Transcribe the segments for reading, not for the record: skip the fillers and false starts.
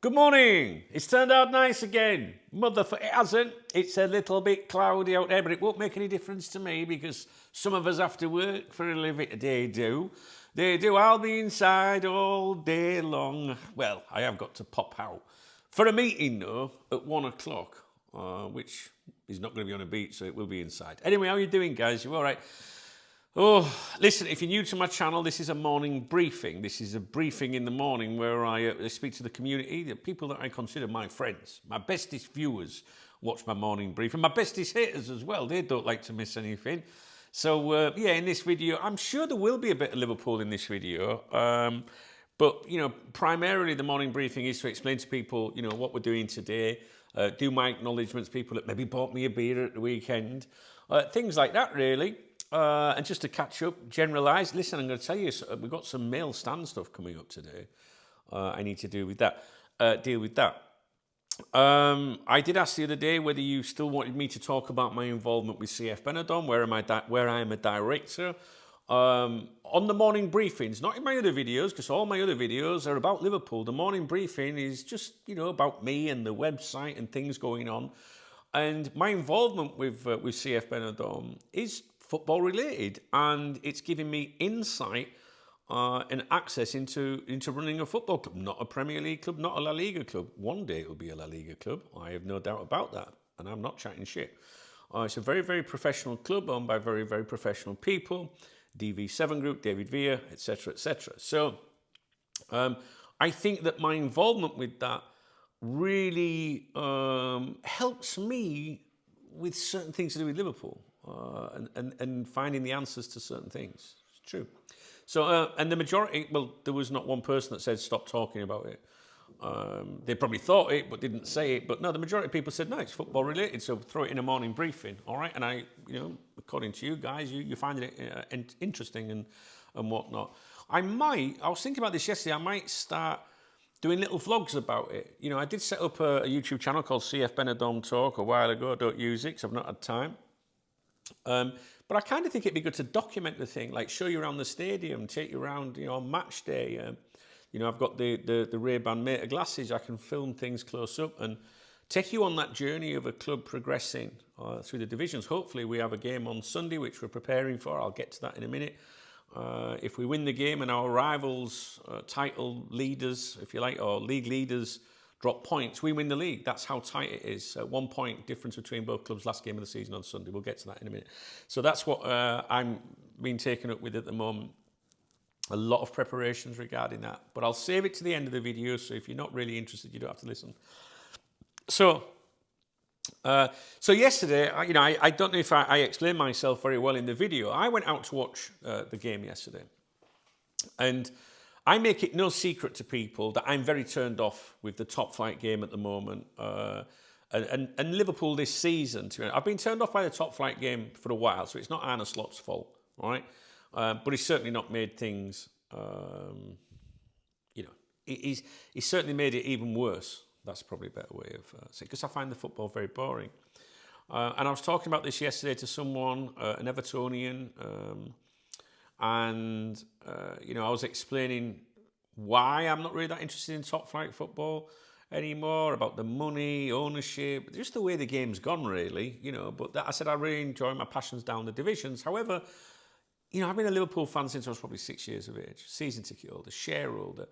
Good morning. It's turned out nice again. It hasn't. It's a little bit cloudy out there, but it won't make any difference to me because some of us have to work for a living. They do. I'll be inside all day long. Well, I have got to pop out for a meeting, though, at 1 o'clock, which is not going to be on a beach, so it will be inside. Anyway, how are you doing, guys? You all right? Oh, listen, if you're new to my channel, this is a morning briefing. This is a briefing in the morning where I speak to the community, the people that I consider my friends. My bestest viewers watch my morning briefing. My bestest haters as well. They don't like to miss anything. So, yeah, in this video, I'm sure there will be a bit of Liverpool in this video. But, primarily the morning briefing is to explain to people, what we're doing today. Do my acknowledgements, people that maybe bought me a beer at the weekend. Things like that, really. And just to catch up, generalise. Listen, I'm going to tell you, we've got some mail stand stuff coming up today. I need to deal with that. I did ask the other day whether you still wanted me to talk about my involvement with CF Benidorm, where I am a director. On the morning briefings, not in my other videos, because all my other videos are about Liverpool. The morning briefing is just, about me and the website and things going on. And my involvement with CF Benidorm is football related, and it's giving me insight and access into running a football club, not a Premier League club, not a La Liga club. One day it'll be a La Liga club. I have no doubt about that, and I'm not chatting shit. It's a very, very professional club owned by very, very professional people. DV7 Group, David Villa, etc., etc. So I think that my involvement with that really helps me with certain things to do with Liverpool. And finding the answers to certain things. It's true. So, and the majority, well, there was not one person that said stop talking about it. They probably thought it, but didn't say it. But no, the majority of people said, no, it's football related, so throw it in a morning briefing, all right? And I, according to you guys, you find it interesting and whatnot. I was thinking about this yesterday, I might start doing little vlogs about it. I did set up a YouTube channel called CF Benidorm Talk a while ago. I don't use it because I've not had time. But I kind of think it'd be good to document the thing, like show you around the stadium, take you around, on match day. I've got the Ray-Ban Meta glasses. I can film things close up and take you on that journey of a club progressing through the divisions. Hopefully we have a game on Sunday, which we're preparing for. I'll get to that in a minute. If we win the game and our rivals, title leaders, if you like, or league leaders, drop points, we win the league. That's how tight it is. 1 point difference between both clubs last game of the season on Sunday. We'll get to that in a minute. So that's what I'm being taken up with at the moment. A lot of preparations regarding that. But I'll save it to the end of the video, so if you're not really interested, you don't have to listen. So yesterday, I don't know if I explained myself very well in the video. I went out to watch the game yesterday. And I make it no secret to people that I'm very turned off with the top flight game at the moment. And Liverpool this season. I've been turned off by the top flight game for a while, so it's not Arne Slot's fault, all right? But he's certainly not made things, he's certainly made it even worse. That's probably a better way of saying, because I find the football very boring. And I was talking about this yesterday to someone, an Evertonian, and I was explaining why I'm not really that interested in top flight football anymore, about the money, ownership, just the way the game's gone, really, But I said I really enjoy my passions down the divisions. However, I've been a Liverpool fan since I was probably 6 years of age, season ticket holder, shareholder,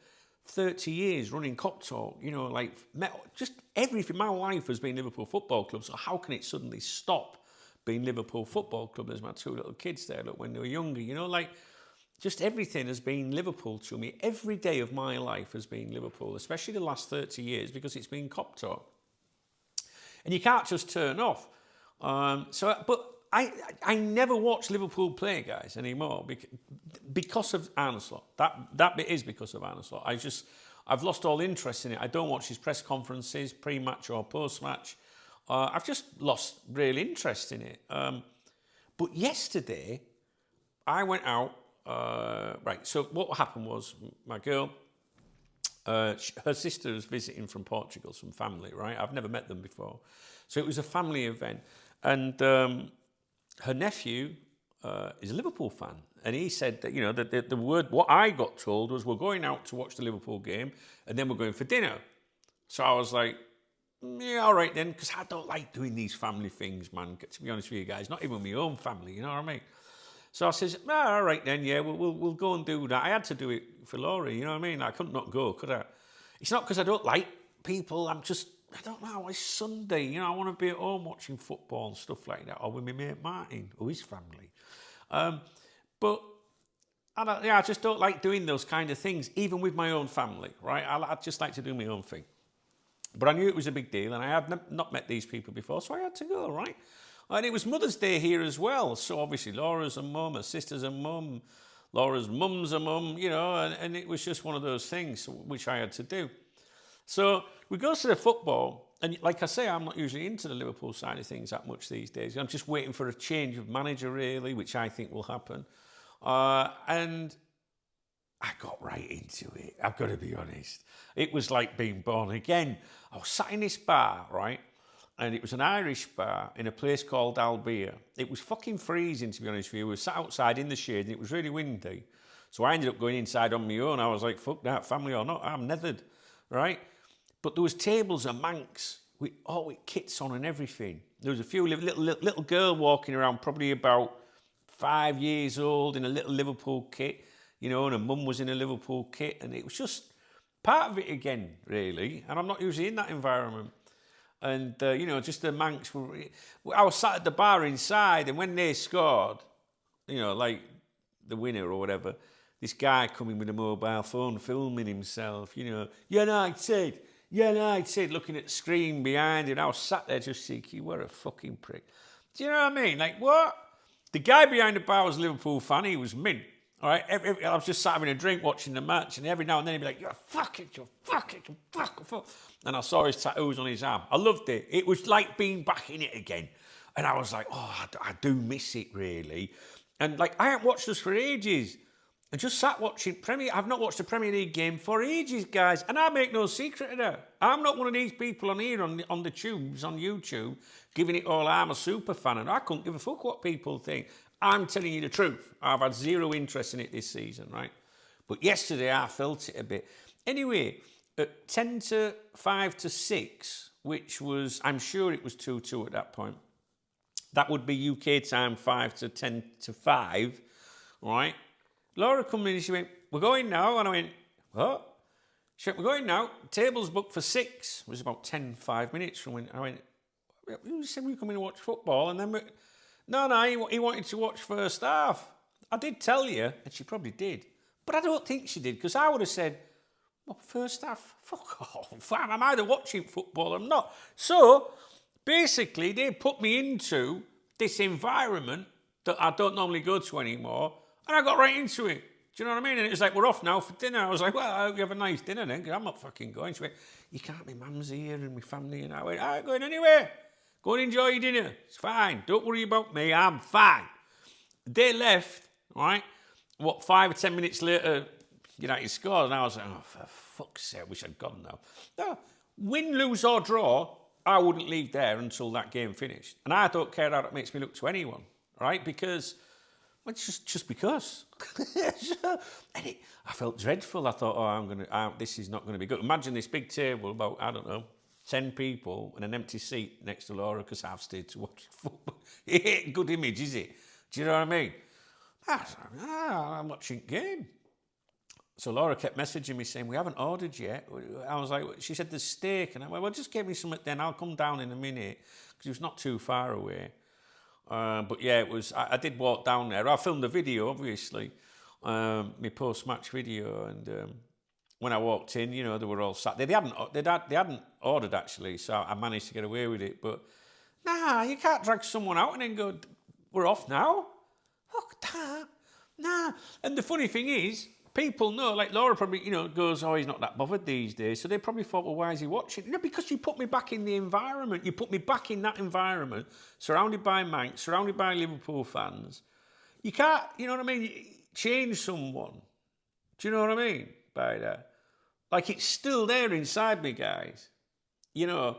30 years running Cop Talk, just everything. My life has been Liverpool Football Club, so how can it suddenly stop being Liverpool Football Club? There's my two little kids there, look, when they were younger, just everything has been Liverpool to me. Every day of my life has been Liverpool, especially the last 30 years, because it's been Cop Talk. And you can't just turn off. But I never watch Liverpool play, guys, anymore because of Arne Slot. That bit is because of Arne Slot. I've lost all interest in it. I don't watch his press conferences, pre-match or post-match. I've just lost real interest in it. But yesterday, I went out. So what happened was my girl, her sister was visiting from Portugal, some family, right? I've never met them before. So it was a family event. And her nephew is a Liverpool fan. And he said that, the word, what I got told was we're going out to watch the Liverpool game and then we're going for dinner. So I was like, yeah, all right then, because I don't like doing these family things, man. To be honest with you guys, not even my own family, you know what I mean? So I says, all right then, yeah, we'll go and do that. I had to do it for Laura, you know what I mean? I couldn't not go, could I? It's not because I don't like people. I don't know. It's Sunday, you know. I want to be at home watching football and stuff like that, or with my mate Martin, or his family. But I just don't like doing those kind of things, even with my own family, right? I just like to do my own thing. But I knew it was a big deal, and I had not met these people before, so I had to go, right? And it was Mother's Day here as well, so obviously Laura's a mum, her sister's a mum, Laura's mum's a mum, you know, and it was just one of those things which I had to do. So we go to the football, and like I say, I'm not usually into the Liverpool side of things that much these days. I'm just waiting for a change of manager, really, which I think will happen. And I got right into it, I've got to be honest. It was like being born again. I was sat in this bar, right? And it was an Irish bar in a place called Albia. It was fucking freezing, to be honest with you. We were sat outside in the shade and it was really windy. So I ended up going inside on my own. I was like, fuck that, family or not, I'm nethered, right? But there was tables and manx with kits on and everything. There was a few little girl walking around, probably about 5 years old, in a little Liverpool kit, you know, and her mum was in a Liverpool kit. And it was just part of it again, really. And I'm not usually in that environment. And, you know, just the Manx were... I was sat at the bar inside, and when they scored, you know, like the winner or whatever, this guy coming with a mobile phone filming himself, you know, United, looking at the screen behind him. I was sat there just thinking, what a fucking prick. Do you know what I mean? Like, what? The guy behind the bar was a Liverpool fan. He was mint. All right, I was just sat having a drink watching the match, and every now and then he'd be like, you're fucking. And I saw his tattoos on his arm. I loved it. It was like being back in it again. And I was like, oh, I do miss it, really. And, like, I haven't watched this for ages. I just sat watching I've not watched a Premier League game for ages, guys. And I make no secret of that. I'm not one of these people on here on the tubes, on YouTube, giving it all, I'm a super fan. And I couldn't give a fuck what people think. I'm telling you the truth. I've had zero interest in it this season, right? But yesterday I felt it a bit. Anyway, at 10 to 5 to 6, which was, I'm sure it was 2-2 at that point. That would be UK time 5 to 10 to 5, right? Laura come in and she went, we're going now. And I went, what? She went, we're going now. Table's booked for 6. It was about 5 minutes from when I went, you said we were coming to watch football. And then No, he wanted to watch first half. I did tell you, and she probably did, but I don't think she did, because I would have said, well, first half, fuck off, I'm either watching football or I'm not. So, basically, they put me into this environment that I don't normally go to anymore, and I got right into it. Do you know what I mean? And it was like, we're off now for dinner. I was like, well, I hope you have a nice dinner then, because I'm not fucking going. She went, you can't, my mum's here and my family, and I went, I ain't going anywhere. Go and enjoy your dinner. It's fine. Don't worry about me. I'm fine. They left, right? 5 or 10 minutes later, United scored, and I was like, oh, for fuck's sake, I wish I'd gone now. No, win, lose or draw, I wouldn't leave there until that game finished. And I don't care how that makes me look to anyone, right? Because, well, it's just because. And I felt dreadful. I thought, this is not going to be good. Imagine this big table, about, I don't know, 10 people and an empty seat next to Laura because I've stayed to watch football. It ain't a good image, is it? Do you know what I mean? I'm watching the game. So Laura kept messaging me saying, we haven't ordered yet. I was like, she said there's steak. And I went, well, just give me something then. I'll come down in a minute, because it was not too far away. But yeah, it was. I did walk down there. I filmed the video, obviously, my post-match video. And when I walked in, you know, they were all sat there. They hadn't ordered, actually, so I managed to get away with it. But, nah, you can't drag someone out and then go, we're off now. Fuck that. Nah. And the funny thing is, people know, like Laura probably, you know, goes, oh, he's not that bothered these days. So they probably thought, well, why is he watching? No, because you put me back in the environment. You put me back in that environment, surrounded by Manx, surrounded by Liverpool fans. You can't, you know what I mean, change someone. Do you know what I mean by that? Like, it's still there inside me, guys. You know,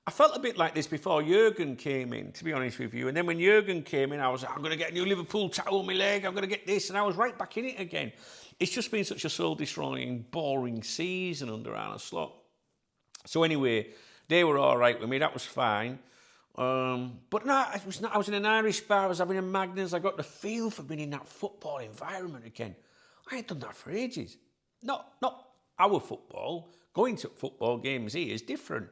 I felt a bit like this before Jurgen came in, to be honest with you. And then when Jurgen came in, I was like, I'm going to get a new Liverpool tattoo on my leg. I'm going to get this. And I was right back in it again. It's just been such a soul-destroying, boring season under Arne Slot. So anyway, they were all right with me. That was fine. But no, I was in an Irish bar. I was having a Magners. I got the feel for being in that football environment again. I ain't done that for ages. Not our football. Going to football games here is different.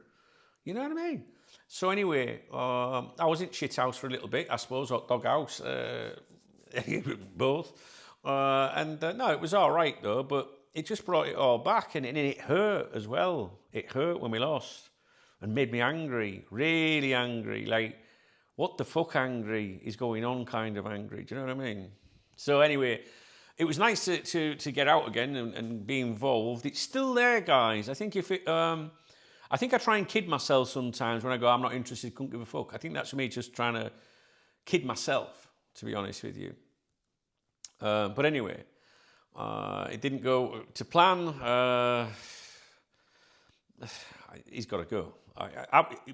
You know what I mean? So anyway, I was in shithouse for a little bit, I suppose, or doghouse, both. No, it was all right though, but it just brought it all back, and it hurt as well. It hurt when we lost, and made me angry, really angry. Like, what the fuck angry is going on? Kind of angry. Do you know what I mean? So anyway, it was nice to get out again and be involved. It's still there, guys. I think I think I try and kid myself sometimes when I go, I'm not interested, couldn't give a fuck. I think that's me just trying to kid myself, to be honest with you. But anyway, it didn't go to plan. He's got to go.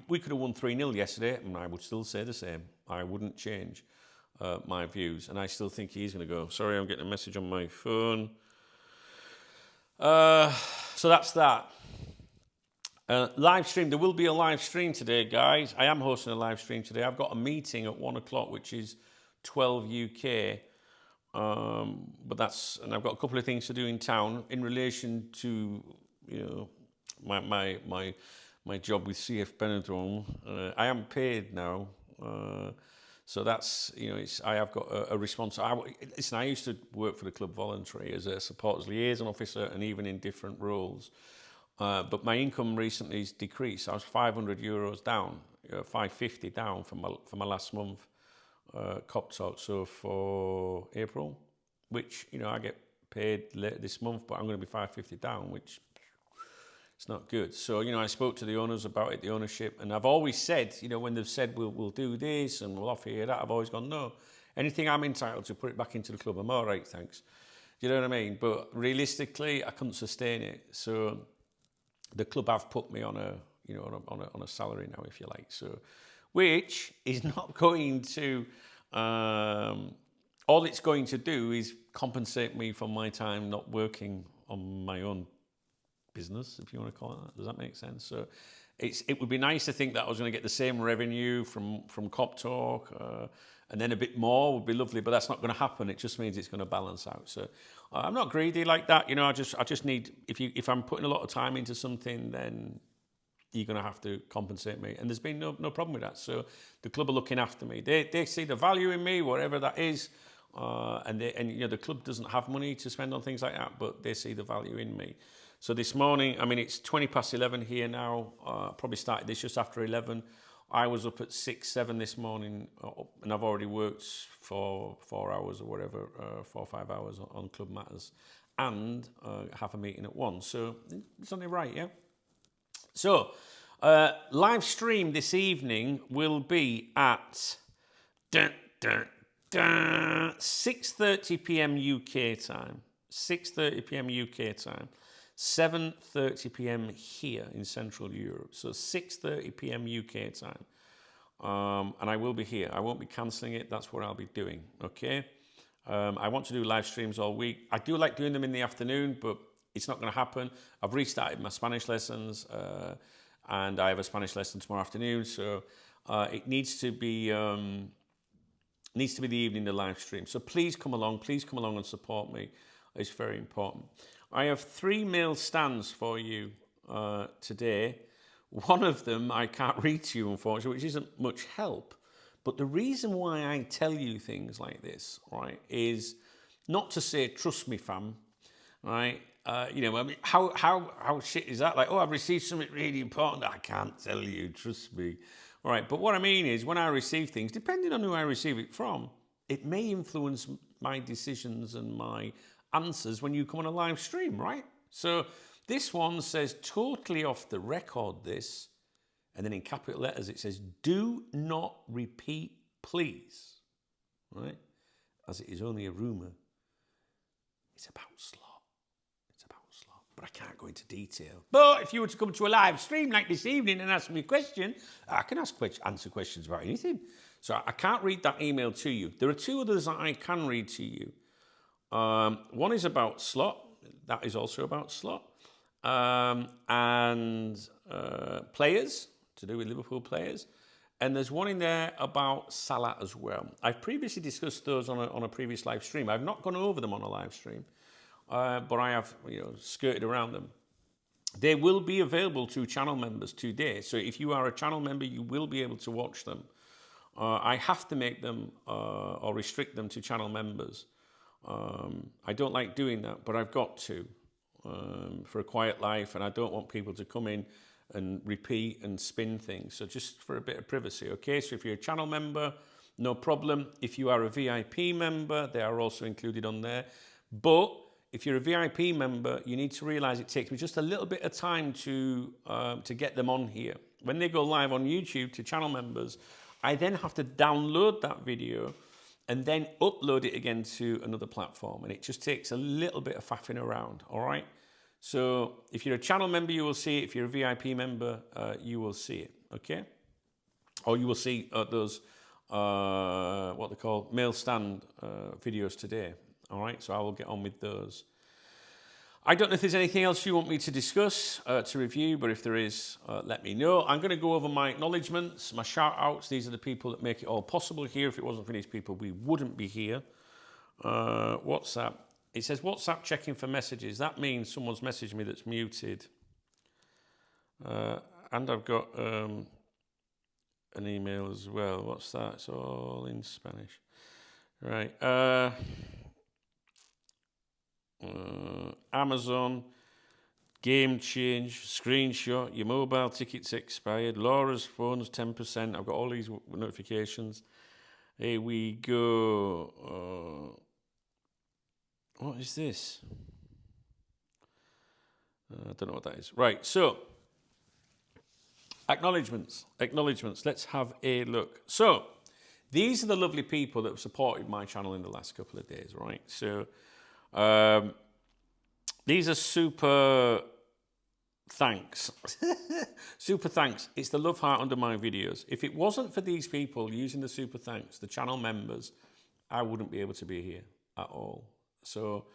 We could have won 3-0 yesterday, and I would still say the same. I wouldn't change my views, and I still think he's going to go. Sorry, I'm getting a message on my phone. So that's that. Live stream. There will be a live stream today, guys. I am hosting a live stream today. I've got a meeting at 1 o'clock, which is 12 UK. But and I've got a couple of things to do in town in relation to, my job with CF Benidorm. I am paid now. So that's, I have got a response. Listen, I used to work for the club voluntary as a supporters liaison officer and even in different roles. But my income recently has decreased. I was €500 down, 550 down from my last month cop talk. So for April, which I get paid later this month, but I'm going to be 550 down, which it's not good. So I spoke to the owners about it, the ownership, and I've always said, when they've said we'll do this and we'll offer you that, I've always gone no. Anything I'm entitled to, put it back into the club. I'm all right, thanks. You know what I mean? But realistically, I couldn't sustain it. So the club have put me on a salary now, if you like. So, which is not going to. All it's going to do is compensate me for my time not working on my own business, if you want to call it that. Does that make sense? So, it would be nice to think that I was going to get the same revenue from Cop Talk, and then a bit more would be lovely. But that's not going to happen. It just means it's going to balance out. So. I'm not greedy like that, I just need, if I'm putting a lot of time into something, then you're going to have to compensate me. And there's been no problem with that. So the club are looking after me. They see the value in me, whatever that is. And the club doesn't have money to spend on things like that, but they see the value in me. So this morning, it's 11:20 here now. Probably started this just after 11. I was up at 6, 7 this morning, and I've already worked for 4 hours or whatever, 4 or 5 hours on club matters, and have a meeting at 1. So it's only right, yeah? So, live stream this evening will be at 6:30 p.m. UK time. 6:30 p.m. UK time. 7:30 p.m. here in Central Europe. So 6:30 p.m. UK time. And I will be here. I won't be cancelling it. That's what I'll be doing. Okay? I want to do live streams all week. I do like doing them in the afternoon, but it's not going to happen. I've restarted my Spanish lessons, and I have a Spanish lesson tomorrow afternoon. So it needs to be the evening, the live stream. So please come along. Please come along and support me. It's very important. I have 3 mail stands for you today. One of them I can't read to you, unfortunately, which isn't much help. But the reason why I tell you things like this, right, is not to say, trust me, fam, right? How shit is that? Like, I've received something really important that I can't tell you, trust me. All right, but what I mean is when I receive things, depending on who I receive it from, it may influence my decisions and my answers when you come on a live stream, right? So this one says totally off the record this, and then in capital letters it says do not repeat please, right? As it is only a rumour. It's about slot. But I can't go into detail. But if you were to come to a live stream like this evening and ask me a question, I can answer questions about anything. So I can't read that email to you. There are 2 others that I can read to you. One is about slot. That is also about slot. and players, to do with Liverpool players. And there's one in there about Salah as well. I've previously discussed those on a previous live stream. I've not gone over them on a live stream, but I have skirted around them. They will be available to channel members today. So if you are a channel member, you will be able to watch them. I have to make them or restrict them to channel members. I don't like doing that, but I've got to for a quiet life, and I don't want people to come in and repeat and spin things. So just for a bit of privacy, okay? So if you're a channel member, no problem. If you are a VIP member, they are also included on there. But if you're a VIP member, you need to realize it takes me just a little bit of time to get them on here. When they go live on YouTube to channel members, I then have to download that video and then upload it again to another platform. And it just takes a little bit of faffing around, all right? So if you're a channel member, you will see it. If you're a VIP member, you will see it, okay? Or you will see those, what they call mail stand videos today. All right, so I will get on with those. I don't know if there's anything else you want me to discuss, to review, but if there is, let me know. I'm going to go over my acknowledgements, my shout-outs. These are the people that make it all possible here. If it wasn't for these people, we wouldn't be here. WhatsApp. It says, WhatsApp checking for messages. That means someone's messaged me that's muted. And I've got an email as well. What's that? It's all in Spanish. Right. Amazon, game change, screenshot, your mobile ticket's expired, Laura's phone's 10%. I've got all these notifications. Here we go. What is this? I don't know what that is. Right, so acknowledgements. Let's have a look. So these are the lovely people that have supported my channel in the last couple of days, right? So these are super thanks. Super thanks. It's the love heart under my videos. If it wasn't for these people using the super thanks, the channel members, I wouldn't be able to be here at all. So,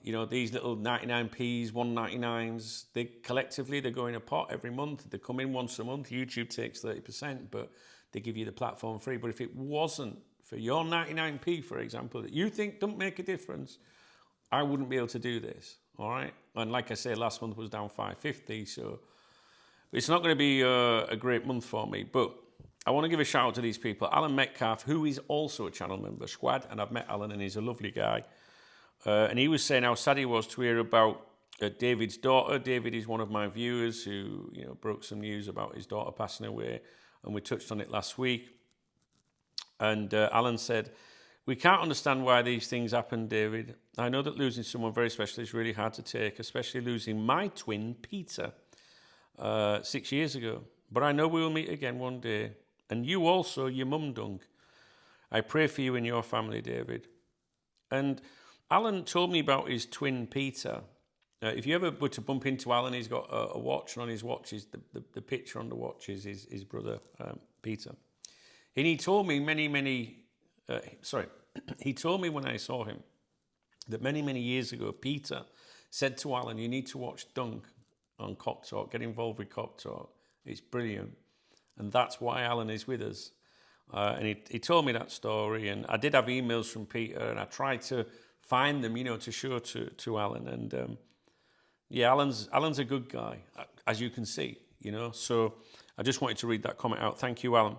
these little 99p's, 199s, they collectively, they go in a pot every month. They come in once a month. YouTube takes 30%, but they give you the platform free. But if it wasn't for your 99p, for example, that you think don't make a difference, I wouldn't be able to do this, all right? And like I say, last month was down 550, so it's not going to be a great month for me. But I want to give a shout out to these people. Alan Metcalf, who is also a channel member, Squad, and I've met Alan, and he's a lovely guy. And he was saying how sad he was to hear about David's daughter. David is one of my viewers who, broke some news about his daughter passing away, and we touched on it last week. And Alan said, "We can't understand why these things happen, David. I know that losing someone very special is really hard to take, especially losing my twin, Peter, 6 years ago. But I know we will meet again one day. And you also, your mum, Dunk. I pray for you and your family, David." And Alan told me about his twin, Peter. If you ever were to bump into Alan, he's got a watch, and on his watch is the picture on the watch is his brother, Peter. And he told me he told me when I saw him that many years ago, Peter said to Alan, "You need to watch Dunk on Cop Talk, get involved with Cop Talk. It's brilliant." And that's why Alan is with us. And he told me that story, and I did have emails from Peter, and I tried to find them, to show to Alan. And Alan's a good guy, as you can see, So I just wanted to read that comment out. Thank you, Alan.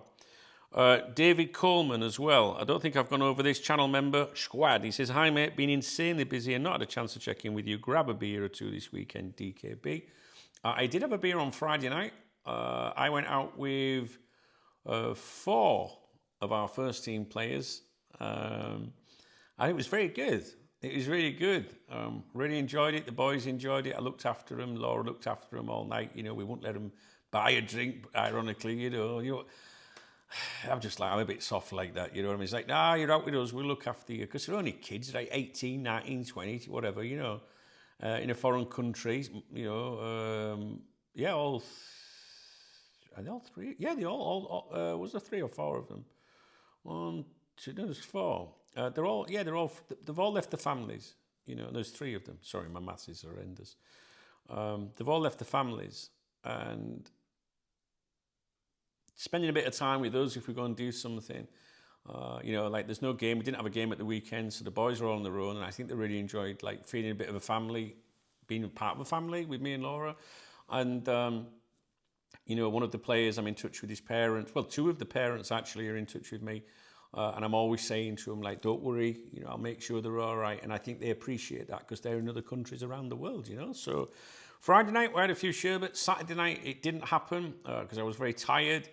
David Coleman as well. I don't think I've gone over this channel member, Squad. He says, "Hi mate, been insanely busy and not had a chance to check in with you. Grab a beer or two this weekend, DKB. I did have a beer on Friday night. I went out with 4 of our first team players. And it was very good. It was really good. Really enjoyed it. The boys enjoyed it. I looked after them. Laura looked after them all night. We wouldn't let them buy a drink, ironically, I'm just like, I'm a bit soft like that, you know what I mean? It's like, nah, you're out with us, we'll look after you. Because they're only kids, like 18, 19, 20, whatever, in a foreign country, all 3, was there 3 or 4 of them? 1, 2, no, there's 4. They've all left the families, there's 3 of them. Sorry, my maths is horrendous. they've all left the families and spending a bit of time with us if we go and do something. Like there's no game. We didn't have a game at the weekend, so the boys are all on their own, and I think they really enjoyed like feeling a bit of a family, being a part of a family with me and Laura. And one of the players, I'm in touch with his parents. Well, two of the parents actually are in touch with me, and I'm always saying to them like, "Don't worry, I'll make sure they're all right." And I think they appreciate that because they're in other countries around the world, So Friday night we had a few sherbets. Saturday night it didn't happen because I was very tired.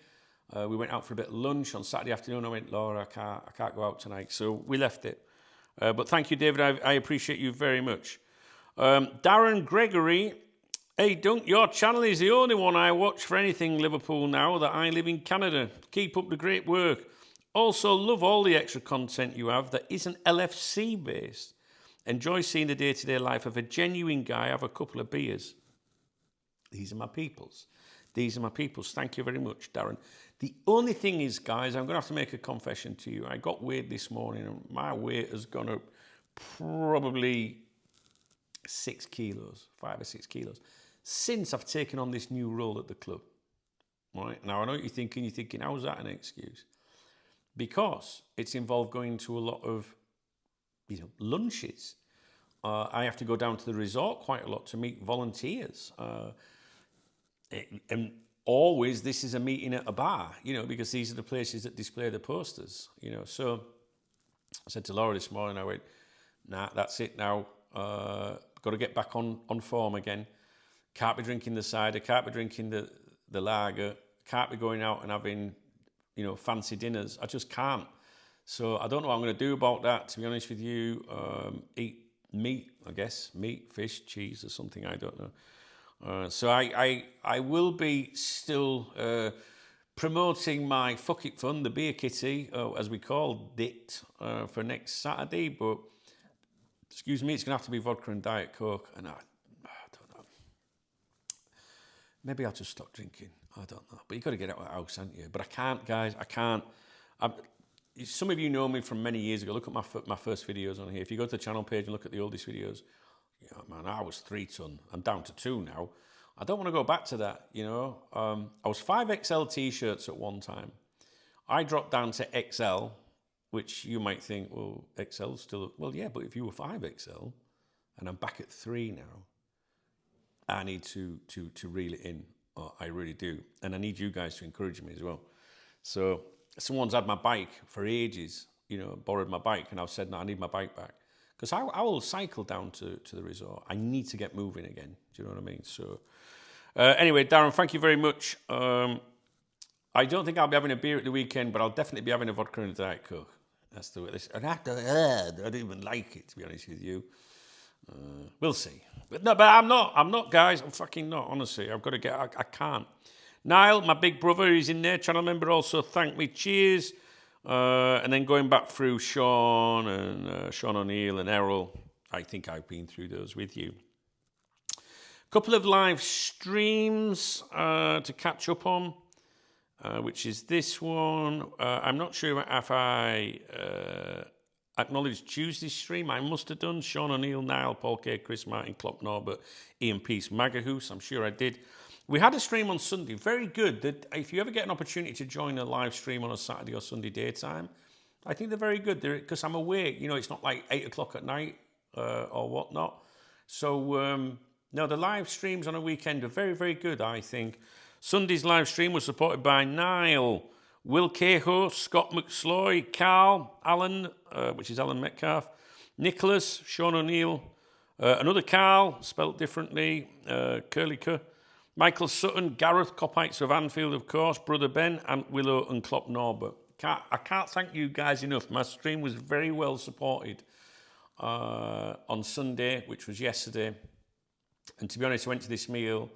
We went out for a bit of lunch on Saturday afternoon. I went, Laura, I can't go out tonight. So we left it. But thank you, David. I appreciate you very much. Darren Gregory, hey, Dunk, your channel is the only one I watch for anything Liverpool now that I live in Canada. Keep up the great work. Also, love all the extra content you have that isn't LFC based. Enjoy seeing the day-to-day life of a genuine guy have a couple of beers. These are my peoples. These are my peoples. Thank you very much, Darren. The only thing is, guys, I'm going to have to make a confession to you. I got weighed this morning, and my weight has gone up probably 6 kilos, 5 or 6 kilos, since I've taken on this new role at the club. Right? Now, I know what you're thinking, how's that an excuse? Because it's involved going to a lot of, lunches. I have to go down to the resort quite a lot to meet volunteers. And always this is a meeting at a bar, because these are the places that display the posters, So I said to Laura this morning, I went, nah, that's it now. Got to get back on form again. Can't be drinking the cider, can't be drinking the lager, can't be going out and having, fancy dinners. I just can't. So I don't know what I'm going to do about that, to be honest with you. Eat meat, I guess. Meat, fish, cheese or something, I don't know. So I will be still promoting my Fuck It Fun, the beer kitty, as we called it, for next Saturday. But, excuse me, it's going to have to be vodka and Diet Coke. And I don't know. Maybe I'll just stop drinking. I don't know. But you've got to get out of the house, haven't you? But I can't, guys. I can't. Some of you know me from many years ago. Look at my first videos on here. If you go to the channel page and look at the oldest videos, yeah, man, I was 3 ton. I'm down to 2 now. I don't want to go back to that, I was 5XL t-shirts at one time. I dropped down to XL, which you might think, well, XL's still... Well, yeah, but if you were 5XL and I'm back at 3 now, I need to reel it in. I really do. And I need you guys to encourage me as well. So someone's had my bike for ages, borrowed my bike, and I've said, no, I need my bike back. Because I will cycle down to the resort. I need to get moving again. Do you know what I mean? So, anyway, Darren, thank you very much. I don't think I'll be having a beer at the weekend, but I'll definitely be having a vodka and a Diet Coke. That's the way this... I don't even like it, to be honest with you. We'll see. But I'm not, guys. I'm fucking not, honestly. I've got to get... I can't. Niall, my big brother, is in there. Channel member also thanked me. Cheers. And then going back through Sean and Sean O'Neill and Errol, I think I've been through those with you. A couple of live streams to catch up on, which is this one. I'm not sure if I acknowledged Tuesday's stream. I must have done. Sean O'Neill, Niall, Paul K, Chris Martin, Klopp Norbert, Ian Peace, Magahoose. I'm sure I did. We had a stream on Sunday, very good. If you ever get an opportunity to join a live stream on a Saturday or Sunday daytime, I think they're very good. Because I'm awake, it's not like 8 o'clock at night or whatnot. So, no, the live streams on a weekend are very, very good, I think. Sunday's live stream was supported by Niall, Will Cahoe, Scott McSloy, Carl, Alan, which is Alan Metcalf, Nicholas, Sean O'Neill, another Carl, spelt differently, Curliker, Michael Sutton, Gareth, Copites of Anfield, of course, Brother Ben, and Willow and Klopp Norbert. I can't thank you guys enough. My stream was very well supported on Sunday, which was yesterday. And to be honest, I went to this meal.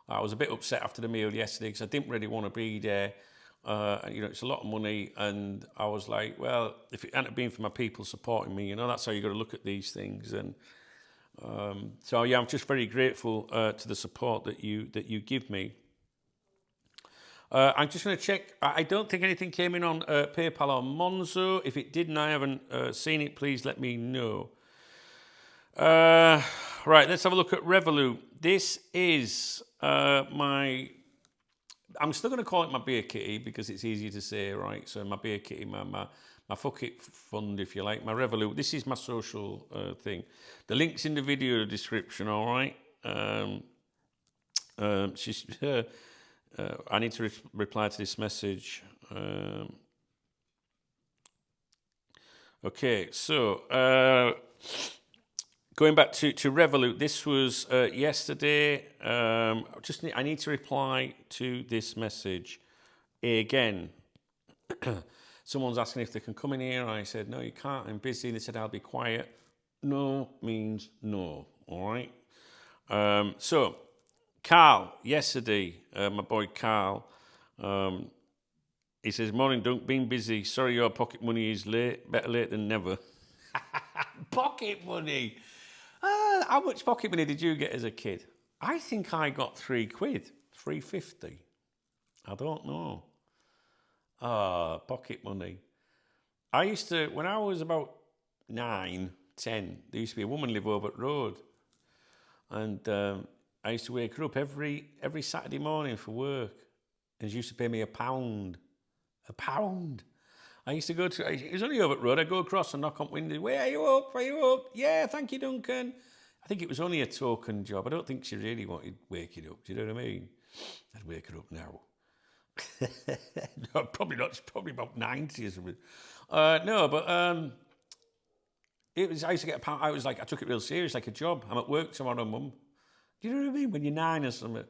I was a bit upset after the meal yesterday because I didn't really want to be there. It's a lot of money. And I was like, well, if it hadn't been for my people supporting me, that's how you got to look at these things. And so yeah, I'm just very grateful to the support that you give me. I'm just going to check. I don't think anything came in on PayPal or Monzo. If it did and I haven't seen it, please let me know. Right, let's have a look at Revolut. This is my... I'm still going to call it my beer kitty because it's easier to say, right? So my beer kitty, my fuck it fund, if you like, my Revolut. This is my social thing. The link's in the video description, all right? She's... I need to reply to this message. Okay, so going back to Revolut, this was yesterday. I need to reply to this message again. Someone's asking if they can come in here. I said, no, you can't. I'm busy. They said, I'll be quiet. No means no. All right. So, Carl, yesterday, my boy Carl, he says, morning, Dunk, been busy. Sorry your pocket money is late. Better late than never. Pocket money. How much pocket money did you get as a kid? I think I got £3, £3.50. I don't know. Pocket money. I used to, when I was about 9, 10, there used to be a woman live over at road. And I used to wake her up every Saturday morning for work. And she used to pay me £1. £1. I used to go to, it was only over at road, I'd go across and knock on windows. Where are you up? Are you up? Yeah, thank you, Duncan. I think it was only a token job. I don't think she really wanted waking up. Do you know what I mean? I'd wake her up now. No, probably not. She's probably about 90 or something. No, but it was. I used to get £1. I took it real serious, like a job. I'm at work tomorrow, Mum. Do you know what I mean? When you're 9 or something.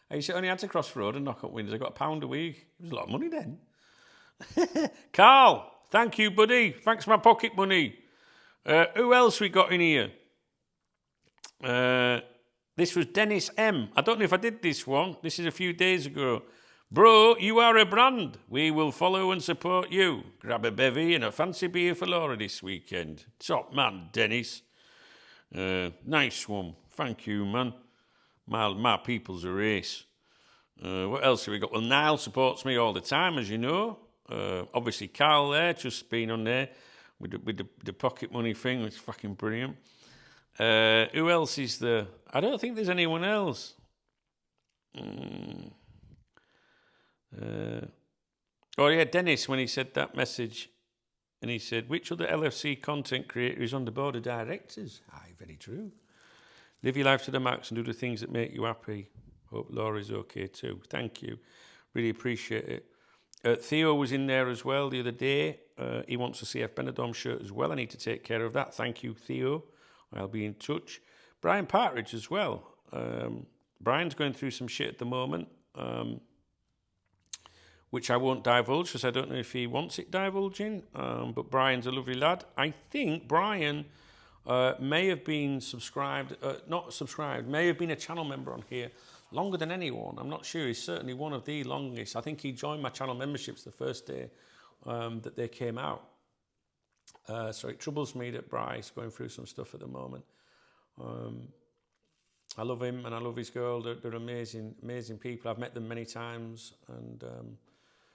I used to only had to cross the road and knock on windows. I got £1 a week. It was a lot of money then. Carl, thank you, buddy. Thanks for my pocket money. Who else we got in here? This was Dennis M. I don't know if I did this one. This is a few days ago. Bro, you are a brand. We will follow and support you. Grab a bevy and a fancy beer for Laura this weekend. Top man, Dennis. Nice one. Thank you, man. My people's a race. What else have we got? Well, Niall supports me all the time, as you know. Obviously, Carl there, just been on there with the pocket money thing, which is fucking brilliant. Who else is there? I don't think there's anyone else. Oh, yeah, Dennis, when he said that message, and he said, which other LFC content creator is on the board of directors? Aye, very true. Live your life to the max and do the things that make you happy. Hope Laura's okay too. Thank you. Really appreciate it. Theo was in there as well the other day. He wants a CF Benidorm shirt as well. I need to take care of that. Thank you, Theo. I'll be in touch. Brian Partridge as well. Brian's going through some shit at the moment, which I won't divulge because I don't know if he wants it divulging. But Brian's a lovely lad. I think Brian may have been may have been a channel member on here longer than anyone. I'm not sure. He's certainly one of the longest. I think he joined my channel memberships the first day that they came out. So it troubles me that Bryce going through some stuff at the moment. I love him and I love his girl. They're amazing, amazing people. I've met them many times and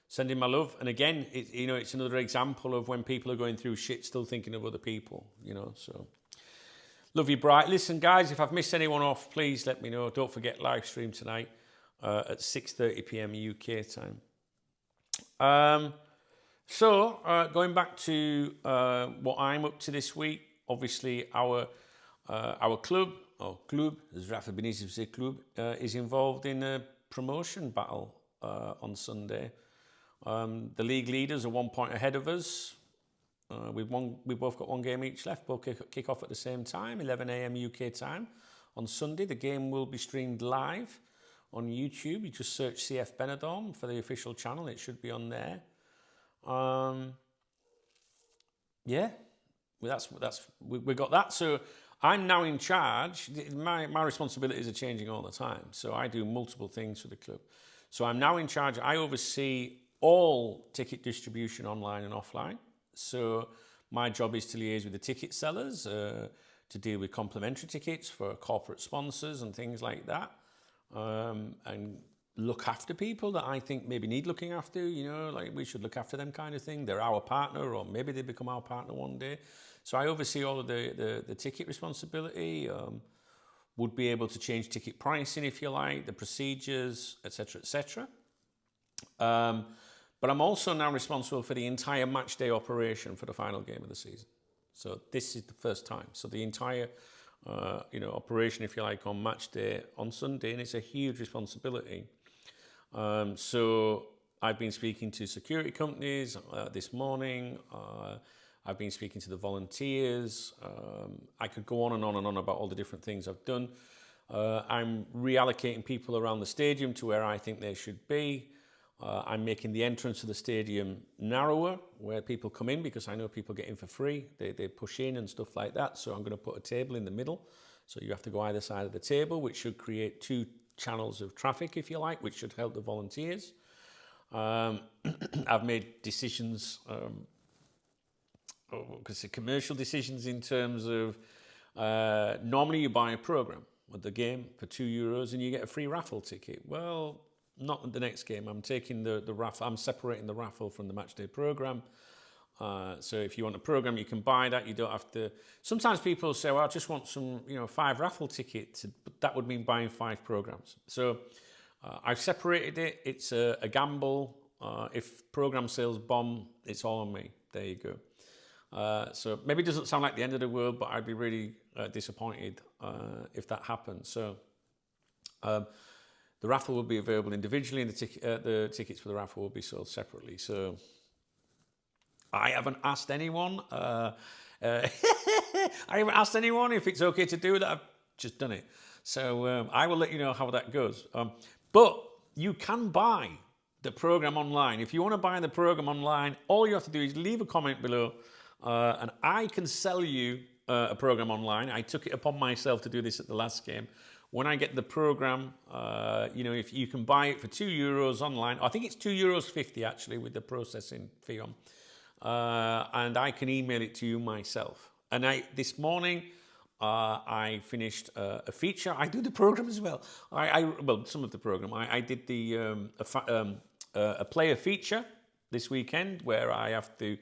send him my love. And again, it's another example of when people are going through shit, still thinking of other people, so. Love you, Bright. Listen, guys, if I've missed anyone off, please let me know. Don't forget, live stream tonight at 6:30 p.m. UK time. Going back to what I'm up to this week, obviously our club, as Rafa Benitez would say, club, is involved in a promotion battle on Sunday. The league leaders are 1 point ahead of us. We've both got one game each left. Both kick off at the same time, 11 a.m. UK time on Sunday. The game will be streamed live on YouTube. You just search CF Benidorm for the official channel. It should be on there. We got that. So I'm now in charge. My responsibilities are changing all the time. So I do multiple things for the club. So I'm now in charge. I oversee all ticket distribution online and offline. So my job is to liaise with the ticket sellers, to deal with complimentary tickets for corporate sponsors and things like that. And look after people that I think maybe need looking after, like we should look after them kind of thing. They're our partner, or maybe they become our partner one day. So I oversee all of the ticket responsibility, would be able to change ticket pricing if you like, the procedures, etc., etc. But I'm also now responsible for the entire match day operation for the final game of the season. So this is the first time. So the entire operation, if you like, on match day on Sunday, and it's a huge responsibility. So I've been speaking to security companies this morning. I've been speaking to the volunteers. I could go on and on and on about all the different things I've done. I'm reallocating people around the stadium to where I think they should be. I'm making the entrance to the stadium narrower where people come in, because I know people get in for free. They push in and stuff like that. So I'm going to put a table in the middle. So you have to go either side of the table, which should create 2 channels of traffic, if you like, which should help the volunteers. I've made decisions, because the commercial decisions in terms of normally you buy a program with the game for €2 and you get a free raffle ticket. Well, not at the next game. I'm taking the raffle. I'm separating the raffle from the matchday program. So if you want a program, you can buy that. You don't have to. Sometimes people say, "Well, I just want some, 5 raffle tickets," but that would mean buying 5 programs. So I've separated it. It's a gamble. If program sales bomb, it's all on me. There you go. So maybe it doesn't sound like the end of the world, but I'd be really disappointed if that happened. So. The raffle will be available individually, and the tickets for the raffle will be sold separately. So I haven't asked anyone. I haven't asked anyone if it's okay to do that. I've just done it. So I will let you know how that goes. But you can buy the program online. If you want to buy the program online, all you have to do is leave a comment below, and I can sell you a program online. I took it upon myself to do this at the last game. When I get the program, if you can buy it for €2 online, I think it's €2.50 actually with the processing fee on, and I can email it to you myself. And this morning I finished a feature. I do the program as well. Some of the program. I did a player feature this weekend where I have to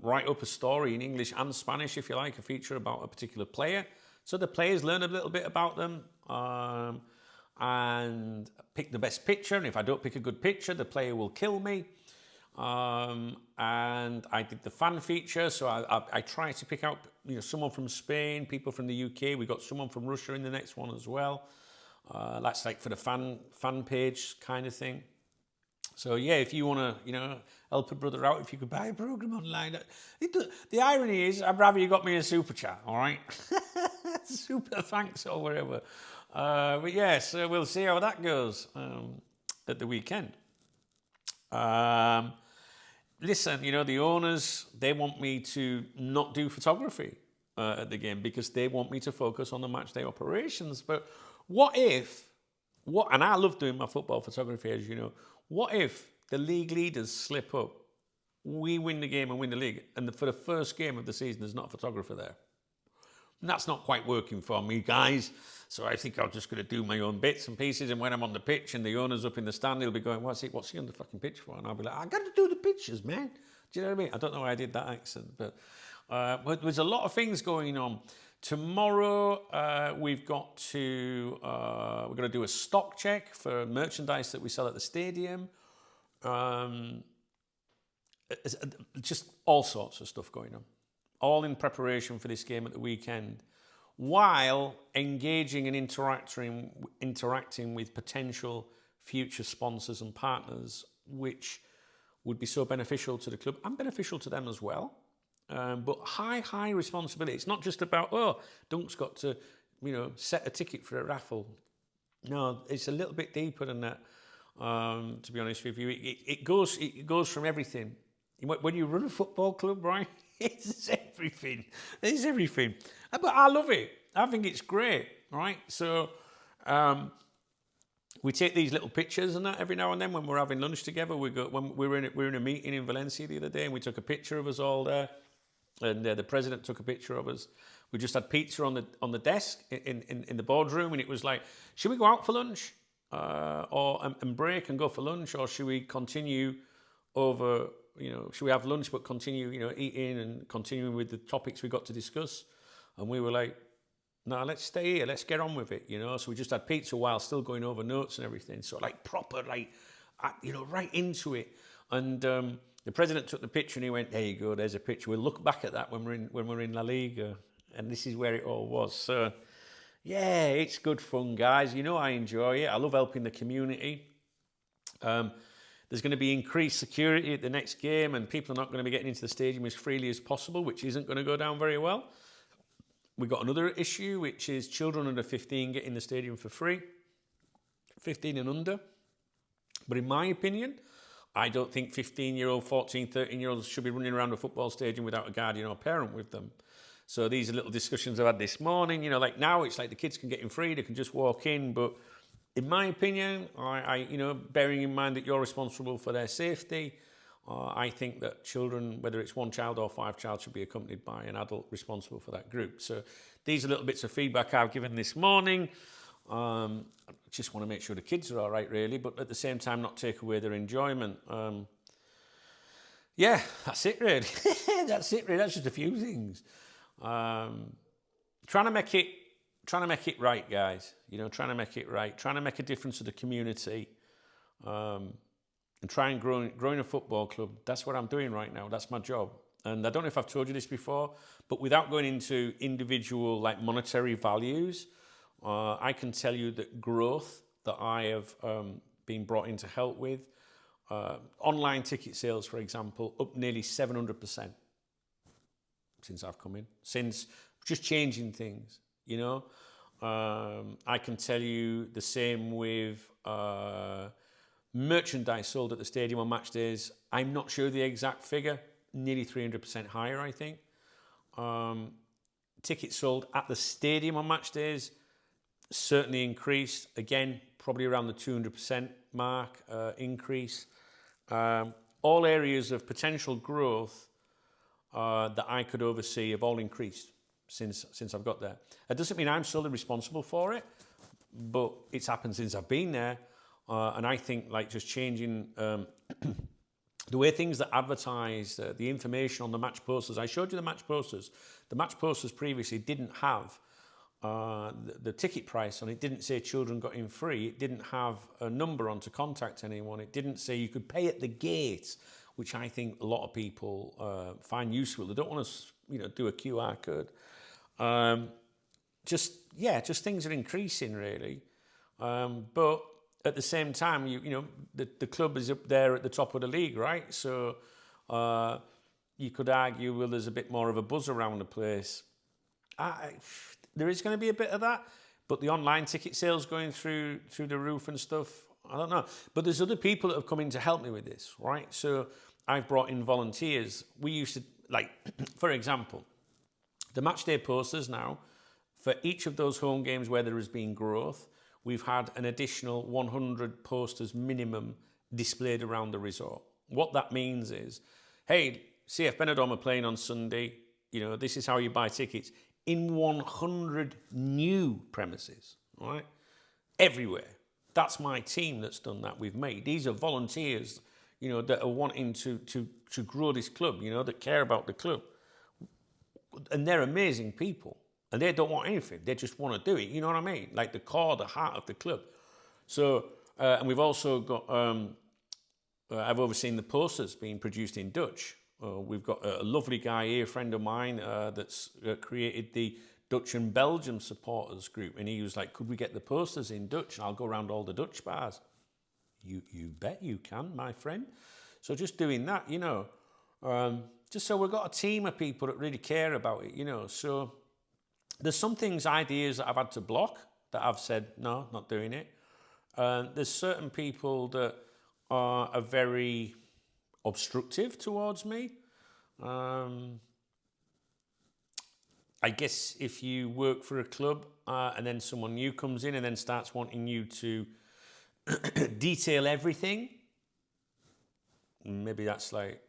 write up a story in English and Spanish, if you like, a feature about a particular player. So the players learn a little bit about them and pick the best picture. And if I don't pick a good picture, the player will kill me. And I did the fan feature. So I tried to pick out someone from Spain, people from the UK. We got someone from Russia in the next one as well. That's like for the fan page kind of thing. So yeah, if you want to, help a brother out, if you could buy a program online. The irony is, I'd rather you got me a super chat, all right? Super thanks or whatever. But yes, we'll see how that goes at the weekend. Listen, the owners, they want me to not do photography at the game because they want me to focus on the matchday operations. But and I love doing my football photography, as you know, what if the league leaders slip up, we win the game and win the league, and for the first game of the season, there's not a photographer there? And that's not quite working for me, guys. So I think I'm just going to do my own bits and pieces, and when I'm on the pitch and the owner's up in the stand, he'll be going, what's he on the fucking pitch for? And I'll be like, I got to do the pictures, man. Do you know what I mean? I don't know why I did that accent, but there's a lot of things going on. Tomorrow, we're going to do a stock check for merchandise that we sell at the stadium. Just all sorts of stuff going on, all in preparation for this game at the weekend, while engaging and interacting with potential future sponsors and partners, which would be so beneficial to the club and beneficial to them as well. But high responsibility. It's not just about, Dunk's got to, set a ticket for a raffle. No, it's a little bit deeper than that. To be honest with you, it goes from everything. When you run a football club, right? It's everything. It's everything. But I love it. I think it's great, right? So we take these little pictures and that every now and then when we're having lunch together. We were in a meeting in Valencia the other day, and we took a picture of us all there. And the president took a picture of us. We just had pizza on the desk in the boardroom, and it was like, should we go out for lunch? and break and go for lunch, or should we continue over? Should we have lunch but continue, eating and continuing with the topics we got to discuss? And we were like, no, let's stay here. Let's get on with it, So we just had pizza while still going over notes and everything. So proper, right into it. And the president took the picture and he went, there you go, there's a picture. We'll look back at that when we're in La Liga. And this is where it all was. So, yeah, it's good fun, guys. I enjoy it. I love helping the community. There's going to be increased security at the next game, and people are not going to be getting into the stadium as freely as possible, which isn't going to go down very well. We've got another issue, which is children under 15 getting the stadium for free, 15 and under. But in my opinion, I don't think 15-year-old, 14, 13-year-olds should be running around a football stadium without a guardian or parent with them. So these are little discussions I've had this morning. Now it's like the kids can get in free, they can just walk in, but in my opinion, bearing in mind that you're responsible for their safety, I think that children, whether it's one child or 5 child, should be accompanied by an adult responsible for that group. So these are little bits of feedback I've given this morning. I just want to make sure the kids are all right, really, but at the same time, not take away their enjoyment. Yeah, that's it, really. That's it, really. That's just a few things. Trying to make it right, guys. Trying to make it right. Trying to make a difference to the community. And try and growing a football club. That's what I'm doing right now. That's my job. And I don't know if I've told you this before, but without going into individual monetary values, I can tell you that growth that I have been brought in to help with, online ticket sales, for example, up nearly 700% since I've come in. Since just changing things, I can tell you the same with merchandise sold at the stadium on match days. I'm not sure the exact figure, nearly 300% higher, I think. Tickets sold at the stadium on match days certainly increased. Again, probably around the 200% mark increase. All areas of potential growth that I could oversee have all increased since I've got there. That doesn't mean I'm solely responsible for it, but it's happened since I've been there. And I think just changing the way things that advertise, the information on the match posters. I showed you the match posters. The match posters previously didn't have the ticket price on it. Didn't say children got in free. It didn't have a number on to contact anyone. It didn't say you could pay at the gate, which I think a lot of people find useful. They don't want to, do a QR code. Just things are increasing really, but at the same time, the club is up there at the top of the league, right? So you could argue, well, there's a bit more of a buzz around the place. There is going to be a bit of that, but the online ticket sales going through the roof and stuff, I don't know. But there's other people that have come in to help me with this, right? So I've brought in volunteers. We used to, for example, the match day posters now, for each of those home games where there has been growth, we've had an additional 100 posters minimum displayed around the resort. What that means is, hey, CF Benidorm are playing on Sunday. This is how you buy tickets in 100 new premises, right? Everywhere. That's my team that's done that with me. These are volunteers, that are wanting to grow this club, that care about the club. And they're amazing people. And they don't want anything. They just want to do it. You know what I mean? Like the core, the heart of the club. So, and we've also got, I've overseen the posters being produced in Dutch. We've got a lovely guy here, a friend of mine, that's created the Dutch and Belgium supporters group. And he was like, could we get the posters in Dutch? And I'll go around all the Dutch bars. You bet you can, my friend. So just doing that, just so we've got a team of people that really care about it, So there's some things, ideas that I've had to block, that I've said, no, not doing it. There's certain people that are very obstructive towards me. I guess if you work for a club and then someone new comes in and then starts wanting you to detail everything, maybe that's like,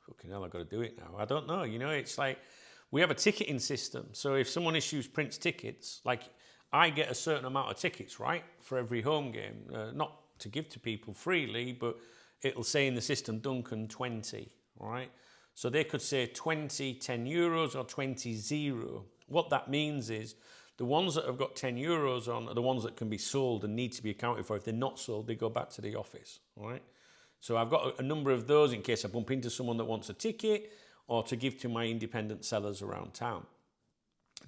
fucking hell, I've got to do it now. I don't know, it's like, we have a ticketing system. So if someone prints tickets, I get a certain amount of tickets, right, for every home game. Not to give to people freely, but it'll say in the system, Duncan 20, right? So they could say 20, €10 or 20, 0. What that means is the ones that have got €10 on are the ones that can be sold and need to be accounted for. If they're not sold, they go back to the office, right? So I've got a number of those in case I bump into someone that wants a ticket or to give to my independent sellers around town.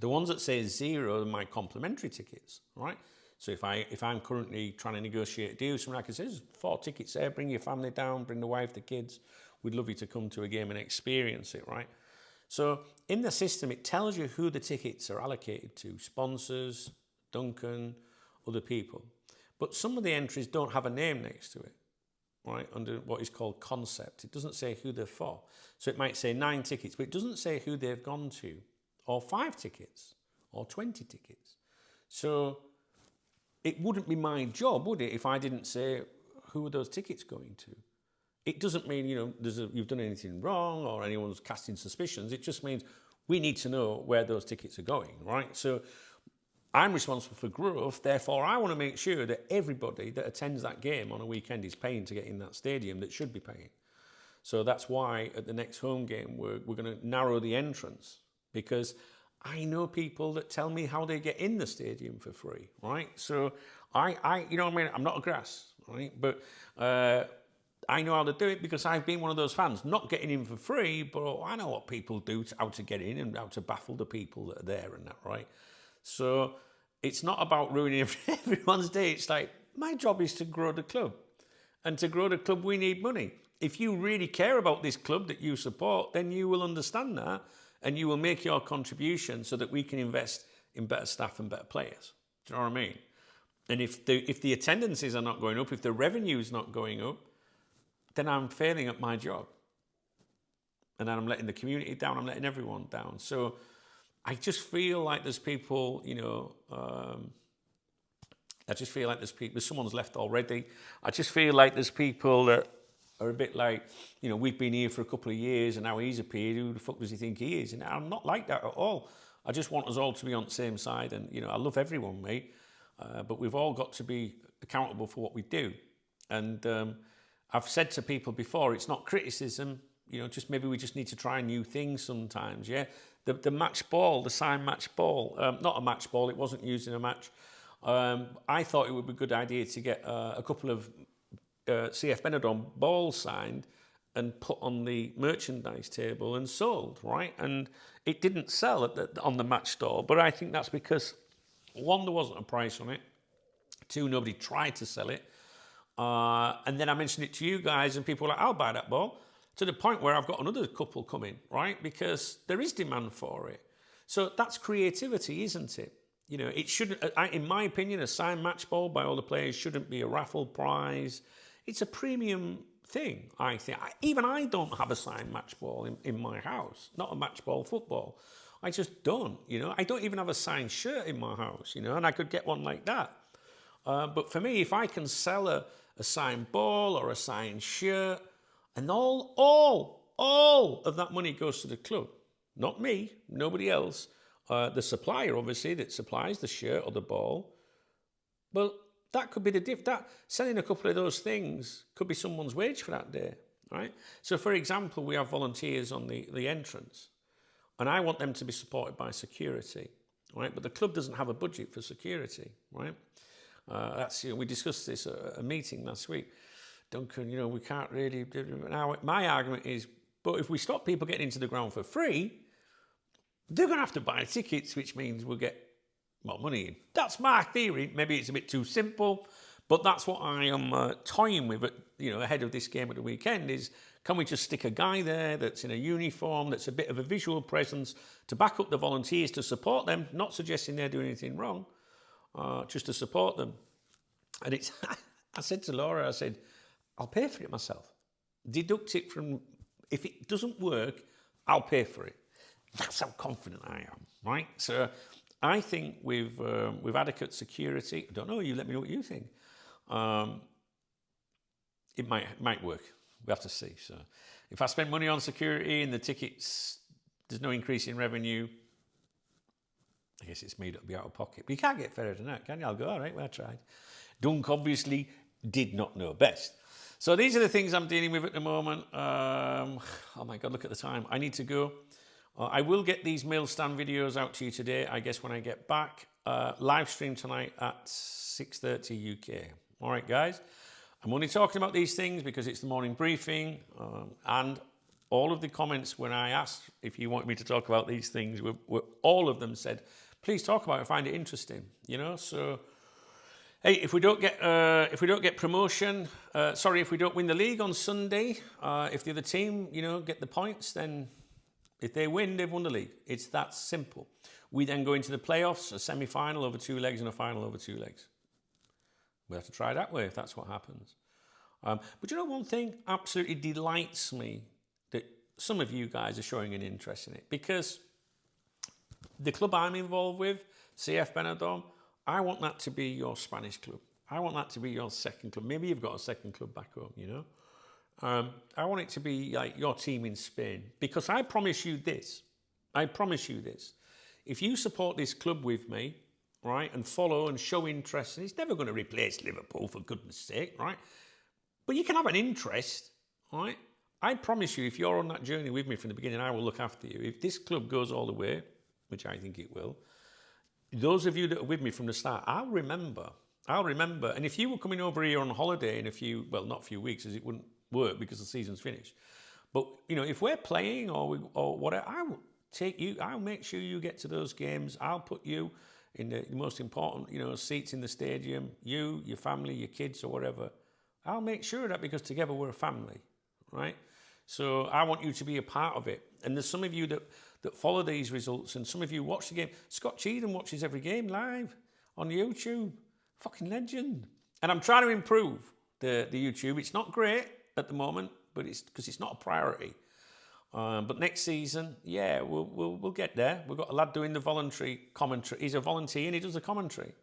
The ones that say 0 are my complimentary tickets, right? So if I'm currently trying to negotiate a deal, someone I can say, there's 4 tickets there, bring your family down, bring the wife, the kids. We'd love you to come to a game and experience it, right? So in the system, it tells you who the tickets are allocated to, sponsors, Duncan, other people. But some of the entries don't have a name next to it, right, under what is called concept. It doesn't say who they're for. So it might say 9 tickets, but it doesn't say who they've gone to, or 5 tickets, or 20 tickets. So it wouldn't be my job, would it, if I didn't say who are those tickets going to? It doesn't mean, you've done anything wrong or anyone's casting suspicions. It just means we need to know where those tickets are going, right? So I'm responsible for growth. Therefore, I want to make sure that everybody that attends that game on a weekend is paying to get in that stadium that should be paying. So that's why at the next home game, we're going to narrow the entrance, because I know people that tell me how they get in the stadium for free, right? So I you know what I mean? I'm not a grass, right? But I know how to do it because I've been one of those fans, not getting in for free, but I know what people do, how to get in and how to baffle the people that are there and that, right? So it's not about ruining everyone's day. It's like, my job is to grow the club. And to grow the club, we need money. If you really care about this club that you support, then you will understand that and you will make your contribution so that we can invest in better staff and better players. Do you know what I mean? And if the attendances are not going up, if the revenue is not going up, then I'm failing at my job. And then I'm letting the community down, I'm letting everyone down. So I just feel like there's people, I just feel like there's someone's left already. I just feel like there's people that are a bit like, we've been here for a couple of years and now he's appeared, who the fuck does he think he is? And I'm not like that at all. I just want us all to be on the same side. And, I love everyone, mate. But we've all got to be accountable for what we do. And I've said to people before, it's not criticism, just maybe we just need to try new things sometimes, yeah? The match ball, the signed match ball, not a match ball, it wasn't used in a match. I thought it would be a good idea to get a couple of CF Benidorm balls signed and put on the merchandise table and sold, right? And it didn't sell on the match store, but I think that's because, 1, there wasn't a price on it, 2, nobody tried to sell it. And then I mentioned it to you guys and people were like, I'll buy that ball, to the point where I've got another couple coming, right? Because there is demand for it. So that's creativity, isn't it? It shouldn't, in my opinion, a signed match ball by all the players shouldn't be a raffle prize. It's a premium thing, I think. Even I don't have a signed match ball in my house, not a match ball football. I just don't, I don't even have a signed shirt in my house, and I could get one like that. But for me, if I can sell a signed ball or a signed shirt, and all of that money goes to the club, not me, nobody else, the supplier, obviously, that supplies the shirt or the ball, well, that could be that selling a couple of those things could be someone's wage for that day, right? So, for example, we have volunteers on the entrance, and I want them to be supported by security, right? But the club doesn't have a budget for security, right? We discussed this at a meeting last week. Duncan, we can't really. Now, my argument is, but if we stop people getting into the ground for free, they're going to have to buy tickets, which means we'll get more money in. That's my theory. Maybe it's a bit too simple, but that's what I am toying with ahead of this game at the weekend is, can we just stick a guy there that's in a uniform, that's a bit of a visual presence to back up the volunteers, to support them, not suggesting they're doing anything wrong, just to support them. And I said to Laura, I said, I'll pay for it myself. Deduct it from, if it doesn't work, I'll pay for it. That's how confident I am, right? So I think with adequate security, I don't know, you let me know what you think. It might work. We have to see. So if I spend money on security and the tickets, there's no increase in revenue, I guess it's made up to be out of pocket. But you can't get fairer than that, can you? I'll go, all right, well, I tried. Dunk obviously did not know best. So these are the things I'm dealing with at the moment. Oh my God, look at the time. I need to go. I will get these meal stand videos out to you today, I guess, when I get back. Live stream tonight at 6:30 UK. All right, guys. I'm only talking about these things because it's the morning briefing, and all of the comments when I asked if you want me to talk about these things, were all of them said, please talk about it, I find it interesting, you know. So, hey, if we don't get promotion, if we don't win the league on Sunday, if the other team, you know, get the points, then if they win, they've won the league. It's that simple. We then go into the playoffs, a semi-final over 2 legs and a final over 2 legs. We have to try that way if that's what happens. But you know, one thing absolutely delights me that some of you guys are showing an interest in it, because the club I'm involved with, CF Benidorm, I want that to be your Spanish club. I want that to be your second club. Maybe you've got a second club back home, you know. I want it to be like your team in Spain, because I promise you this. If you support this club with me, right, and follow and show interest, and it's never going to replace Liverpool, for goodness sake, right? But you can have an interest, right? I promise you, if you're on that journey with me from the beginning, I will look after you. If this club goes all the way, which I think it will, those of you that are with me from the start, I'll remember. And if you were coming over here on holiday in not a few weeks, as it wouldn't work because the season's finished. But, you know, if we're playing or whatever, I will take you, I'll make sure you get to those games. I'll put you in the most important, you know, seats in the stadium, you, your family, your kids or whatever. I'll make sure of that, because together we're a family, right? So I want you to be a part of it. And there's some of you that follow these results, and some of you watch the game. Scott Cheetham watches every game live on YouTube. Fucking legend. And I'm trying to improve the YouTube. It's not great at the moment, but it's because it's not a priority. But next season, yeah, we'll get there. We've got a lad doing the voluntary commentary. He's a volunteer and he does the commentary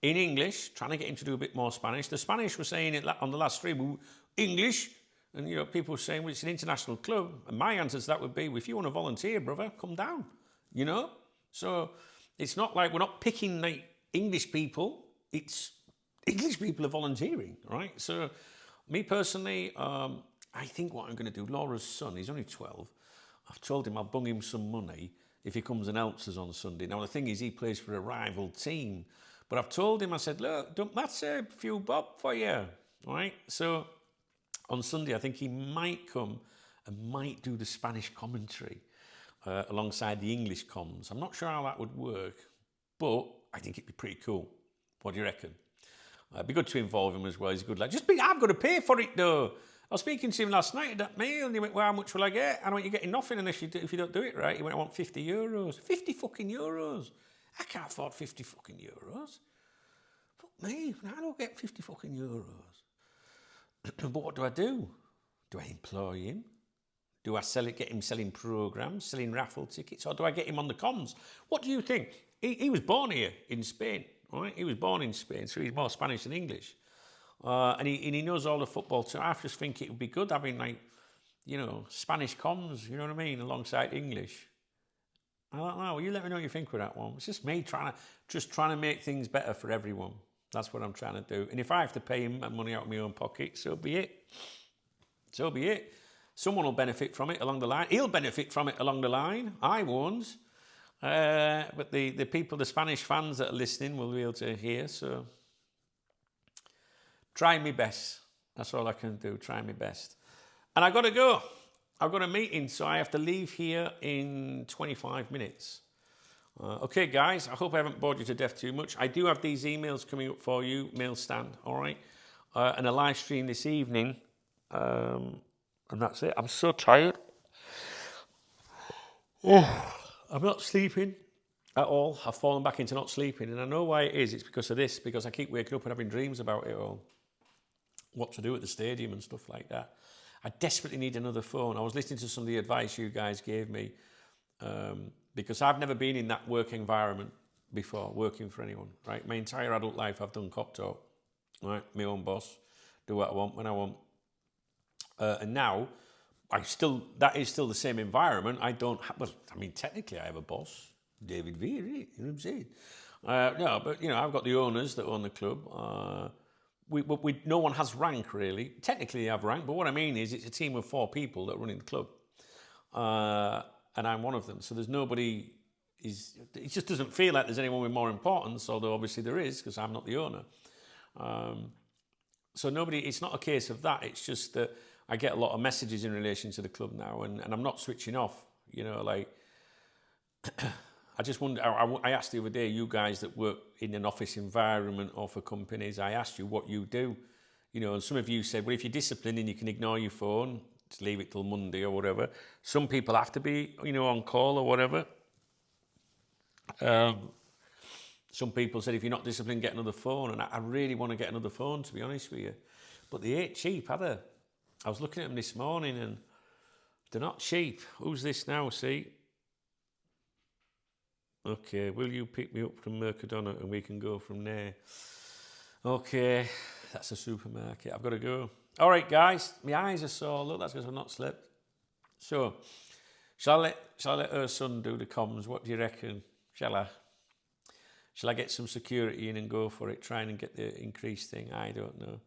in English, trying to get him to do a bit more Spanish. The Spanish were saying it on the last stream, English, and you know, people were saying, well, it's an international club. And my answer to that would be, well, if you want to volunteer, brother, come down, you know? So it's not like we're not picking like English people. It's English people are volunteering, right? So me personally, I think what I'm going to do, Laura's son, he's only 12. I've told him I'll bung him some money if he comes and helps us on Sunday. Now, the thing is, he plays for a rival team. But I've told him, I said, look, don't that's a few bob for you, right? So on Sunday, I think he might come and might do the Spanish commentary alongside the English comms. I'm not sure how that would work, but I think it'd be pretty cool. What do you reckon? It'd be good to involve him as well. He's a good lad. I've got to pay for it though. I was speaking to him last night at that meal, and he went, well, how much will I get? I went, you're getting nothing unless if you don't do it right. He went, I want 50 euros. 50 fucking euros. I can't afford 50 fucking euros. Fuck me, I don't get 50 fucking euros. But what do? Do I employ him? Do I get him selling programs, selling raffle tickets, or do I get him on the comms? What do you think? He was born here in Spain, right? He was born in Spain, so he's more Spanish than English. And he knows all the football, so I just think it would be good having, like, you know, Spanish comms, you know what I mean, alongside English. I don't know. Well, you let me know what you think with that one. It's just me trying to make things better for everyone. That's what I'm trying to do. And if I have to pay him money out of my own pocket, so be it. So be it. Someone will benefit from it along the line. He'll benefit from it along the line. I won't. But the people, the Spanish fans that are listening will be able to hear. So try my best. That's all I can do. Try my best. And I've got to go. I've got a meeting, so I have to leave here in 25 minutes. Okay, guys, I hope I haven't bored you to death too much. I do have these emails coming up for you, mail stand, all right? And a live stream this evening. And that's it. I'm so tired. Oh, I'm not sleeping at all. I've fallen back into not sleeping, and I know why it is. It's because of this, because I keep waking up and having dreams about it all. What to do at the stadium and stuff like that. I desperately need another phone. I was listening to some of the advice you guys gave me because I've never been in that work environment before, working for anyone, right? My entire adult life I've done cop talk, right? My own boss, do what I want when I want. And now, that is still the same environment. I don't have, well, I mean, technically I have a boss, David Villa, you know what I'm saying? No, but, you know, I've got the owners that own the club. No one has rank, really. Technically, they have rank, but what I mean is it's a team of 4 people that are running the club. And I'm one of them. So there's nobody... It just doesn't feel like there's anyone with more importance, although obviously there is, because I'm not the owner. So it's not a case of that. It's just that I get a lot of messages in relation to the club now, and I'm not switching off. You know, like... I just wonder, I asked the other day, you guys that work in an office environment or for companies, I asked you what you do. You know, and some of you said, well, if you're disciplined and you can ignore your phone, just leave it till Monday or whatever. Some people have to be, you know, on call or whatever. Some people said, if you're not disciplined, get another phone. And I really want to get another phone, to be honest with you. But they ain't cheap, are they? I was looking at them this morning and they're not cheap. Who's this now, see? Okay, will you pick me up from Mercadona and we can go from there? Okay, that's a supermarket. I've got to go. All right, guys, my eyes are sore. Look, that's because I've not slept. So, shall I let her son do the comms? What do you reckon? Shall I get some security in and go for it, trying and get the increased thing? I don't know.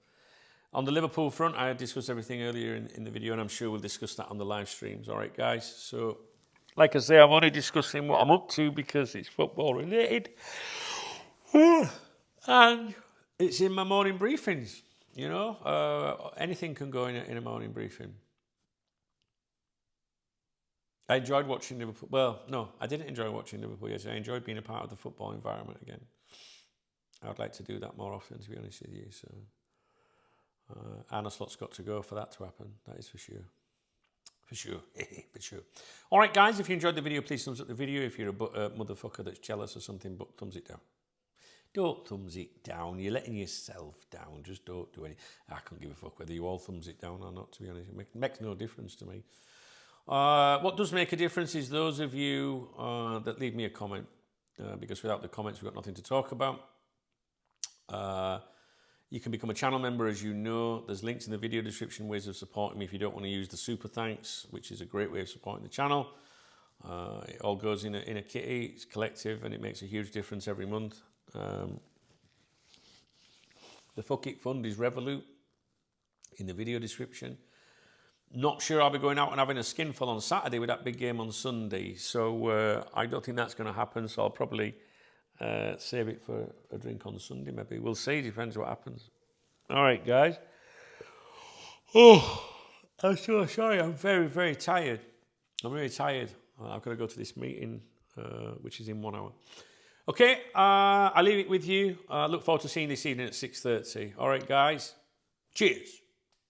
On the Liverpool front, I discussed everything earlier in the video, and I'm sure we'll discuss that on the live streams. All right, guys, so... Like I say, I'm only discussing what I'm up to because it's football related. And it's in my morning briefings, you know. Anything can go in a morning briefing. I enjoyed watching Liverpool. Well, no, I didn't enjoy watching Liverpool yesterday. I enjoyed being a part of the football environment again. I would like to do that more often, to be honest with you. So, Arne Slot's got to go for that to happen, that is for sure. For sure. All right, guys, if you enjoyed the video, please thumbs up the video. If you're a motherfucker that's jealous or something, but thumbs it down. Don't thumbs it down. You're letting yourself down. Just don't do any. I couldn't give a fuck whether you all thumbs it down or not, to be honest. It makes no difference to me. What does make a difference is those of you that leave me a comment, because without the comments, we've got nothing to talk about. You can become a channel member, as you know. There's links in the video description, ways of supporting me if you don't want to use the super thanks, which is a great way of supporting the channel. It all goes in a kitty, it's collective, and it makes a huge difference every month. The Fuck It Fund is Revolut in the video description. Not sure I'll be going out and having a skinful on Saturday with that big game on Sunday, so I don't think that's going to happen, so I'll probably... save it for a drink on Sunday, maybe. We'll see, depends what happens. All right, guys. Oh, I'm so sorry. I'm very, very tired. I'm really tired. I've got to go to this meeting, which is in 1 hour. Okay, I'll leave it with you. Look forward to seeing you this evening at 6:30. All right, guys. Cheers.